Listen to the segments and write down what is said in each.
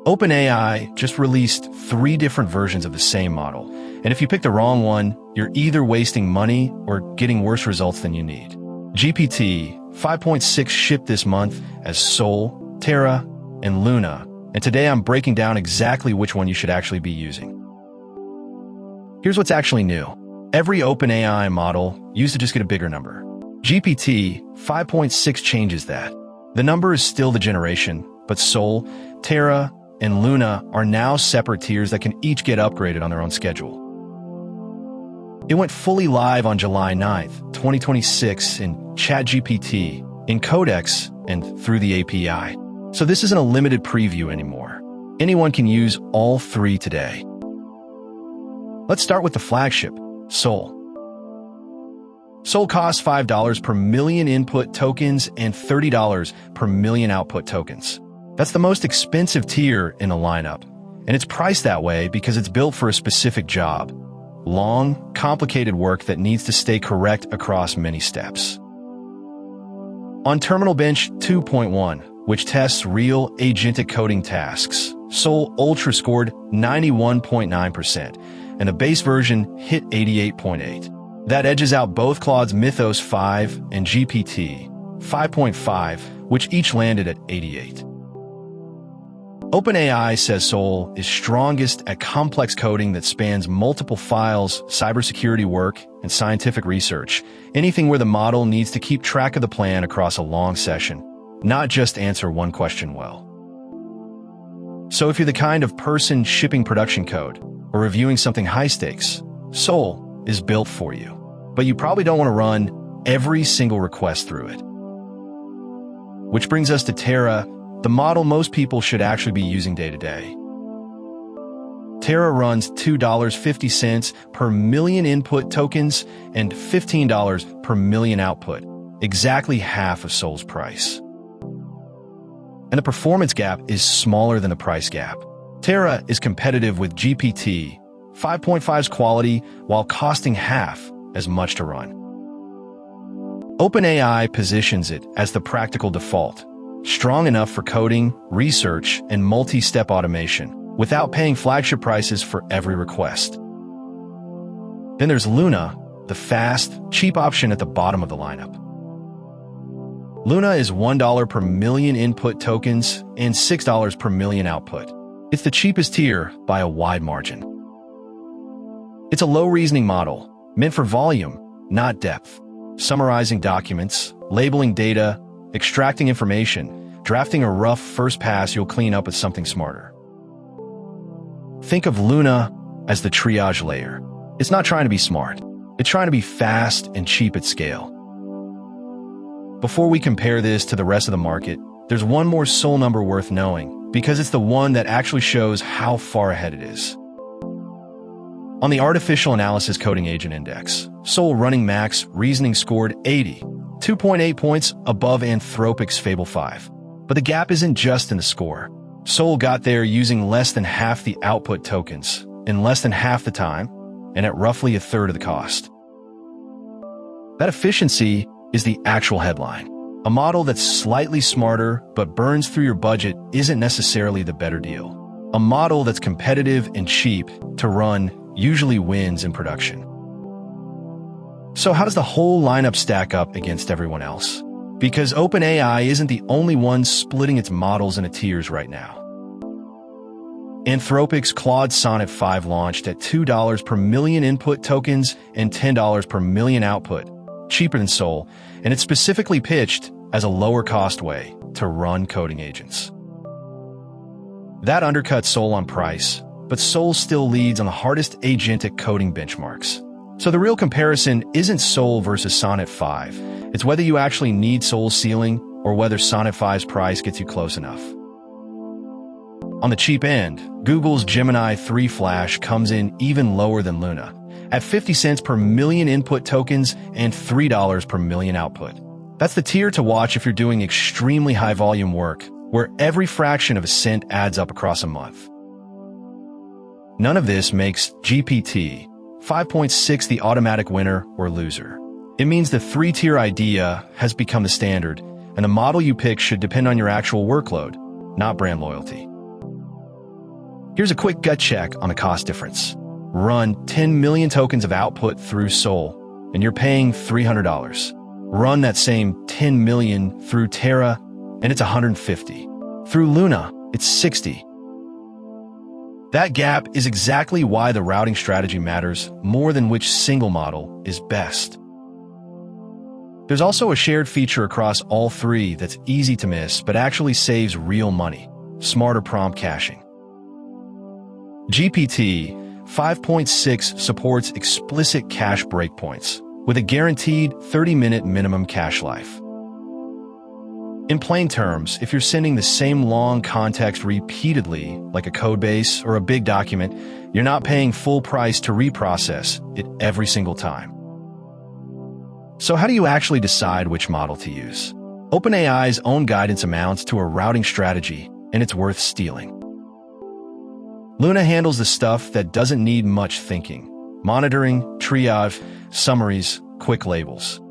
OpenAI just released 3 different versions of the same model, and if you pick the wrong one, you're either wasting money or getting worse results than you need. GPT-5.6 shipped this month as Sol, Terra, and Luna, and today I'm breaking down exactly which one you should actually be using. Here's what's actually new. Every OpenAI model used to just get a bigger number. GPT-5.6 changes that. The number is still the generation, but Sol, Terra, and Luna are now separate tiers that can each get upgraded on their own schedule. It went fully live on July 9th, 2026 in ChatGPT, in Codex, and through the API. So this isn't a limited preview anymore. Anyone can use all 3 today. Let's start with the flagship, Sol. Sol costs $5 per million input tokens and $30 per million output tokens. That's the most expensive tier in the lineup, and it's priced that way because it's built for a specific job. Long, complicated work that needs to stay correct across many steps. On Terminal Bench 2.1, which tests real agentic coding tasks, Sol Ultra scored 91.9%, and the base version hit 88.8. That edges out both Claude's Mythos 5 and GPT 5.5, which each landed at 88. OpenAI says Sol is strongest at complex coding that spans multiple files, cybersecurity work, and scientific research, anything where the model needs to keep track of the plan across a long session, not just answer one question well. So if you're the kind of person shipping production code or reviewing something high stakes, Sol is built for you. But you probably don't want to run every single request through it. Which brings us to Terra, the model most people should actually be using day to day. Terra runs $2.50 per million input tokens and $15 per million output, exactly half of Sol's price. And the performance gap is smaller than the price gap. Terra is competitive with GPT 5.5's quality while costing half as much to run. OpenAI positions it as the practical default, strong enough for coding, research, and multi-step automation, without paying flagship prices for every request. Then there's Luna, the fast, cheap option at the bottom of the lineup. Luna is $1 per million input tokens and $6 per million output. It's the cheapest tier by a wide margin. It's a low-reasoning model, meant for volume, not depth, summarizing documents, labeling data, extracting information, drafting a rough first pass you'll clean up with something smarter. Think of Luna as the triage layer. It's not trying to be smart. It's trying to be fast and cheap at scale. Before we compare this to the rest of the market, there's one more Sol number worth knowing, because it's the one that actually shows how far ahead it is. On the Artificial Analysis Coding Agent Index, Sol Running Max Reasoning scored 80, 2.8 points above Anthropic's Fable 5. But the gap isn't just in the score. Sol got there using less than half the output tokens, in less than half the time, and at roughly a third of the cost. That efficiency is the actual headline. A model that's slightly smarter but burns through your budget isn't necessarily the better deal. A model that's competitive and cheap to run usually wins in production. So how does the whole lineup stack up against everyone else? Because OpenAI isn't the only one splitting its models into tiers right now. Anthropic's Claude Sonnet 5 launched at $2 per million input tokens and $10 per million output, cheaper than Sol, and it's specifically pitched as a lower-cost way to run coding agents. That undercuts Sol on price, but Sol still leads on the hardest agentic coding benchmarks. So the real comparison isn't Sol versus Sonnet 5. It's whether you actually need Sol's ceiling or whether Sonnet 5's price gets you close enough. On the cheap end, Google's Gemini 3 Flash comes in even lower than Luna, at 50 cents per million input tokens and $3 per million output. That's the tier to watch if you're doing extremely high-volume work, where every fraction of a cent adds up across a month. None of this makes GPT 5.6 the automatic winner or loser. It means the 3-tier idea has become the standard, and the model you pick should depend on your actual workload, not brand loyalty. Here's a quick gut check on the cost difference. Run 10 million tokens of output through Sol, and you're paying $300. Run that same 10 million through Terra, and it's $150. Through Luna, it's $60. That gap is exactly why the routing strategy matters more than which single model is best. There's also a shared feature across all three that's easy to miss but actually saves real money: smarter prompt caching. GPT-5.6 supports explicit cache breakpoints with a guaranteed 30-minute minimum cache life. In plain terms, if you're sending the same long context repeatedly, like a codebase or a big document, you're not paying full price to reprocess it every single time. So how do you actually decide which model to use? OpenAI's own guidance amounts to a routing strategy, and it's worth stealing. Luna handles the stuff that doesn't need much thinking: monitoring, triage, summaries, quick labels.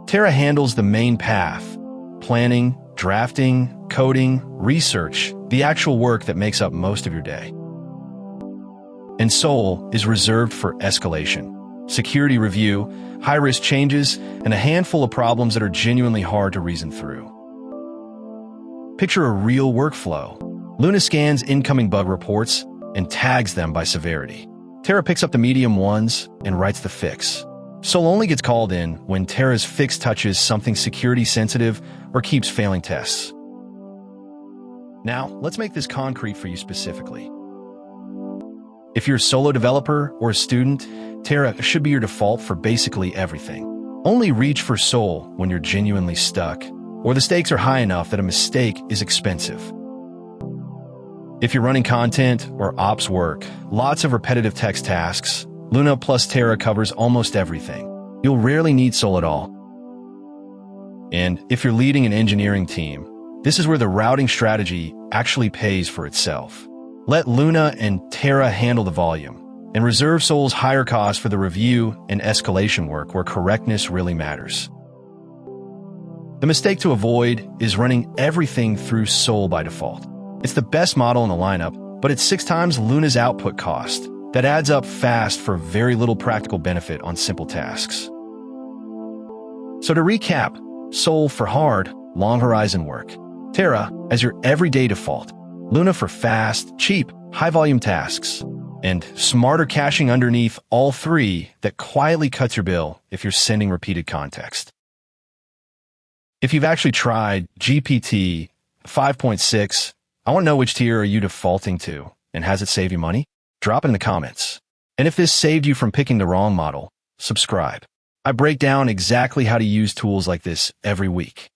Terra handles the main path: planning, drafting, coding, research, the actual work that makes up most of your day. And Sol is reserved for escalation, security review, high-risk changes, and a handful of problems that are genuinely hard to reason through. Picture a real workflow. Luna scans incoming bug reports and tags them by severity. Terra picks up the medium ones and writes the fix. Sol only gets called in when Terra's fix touches something security-sensitive or keeps failing tests. Now, let's make this concrete for you specifically. If you're a solo developer or a student, Terra should be your default for basically everything. Only reach for Sol when you're genuinely stuck, or the stakes are high enough that a mistake is expensive. If you're running content or ops work, lots of repetitive text tasks, Luna plus Terra covers almost everything. You'll rarely need Sol at all. And if you're leading an engineering team, this is where the routing strategy actually pays for itself. Let Luna and Terra handle the volume, and reserve Sol's higher cost for the review and escalation work where correctness really matters. The mistake to avoid is running everything through Sol by default. It's the best model in the lineup, but it's 6 times Luna's output cost. That adds up fast for very little practical benefit on simple tasks. So to recap, Sol for hard, long horizon work, Terra as your everyday default, Luna for fast, cheap, high-volume tasks, and smarter caching underneath all three that quietly cuts your bill if you're sending repeated context. If you've actually tried GPT 5.6, I want to know which tier are you defaulting to, and has it saved you money? Drop it in the comments. And if this saved you from picking the wrong model, subscribe. I break down exactly how to use tools like this every week.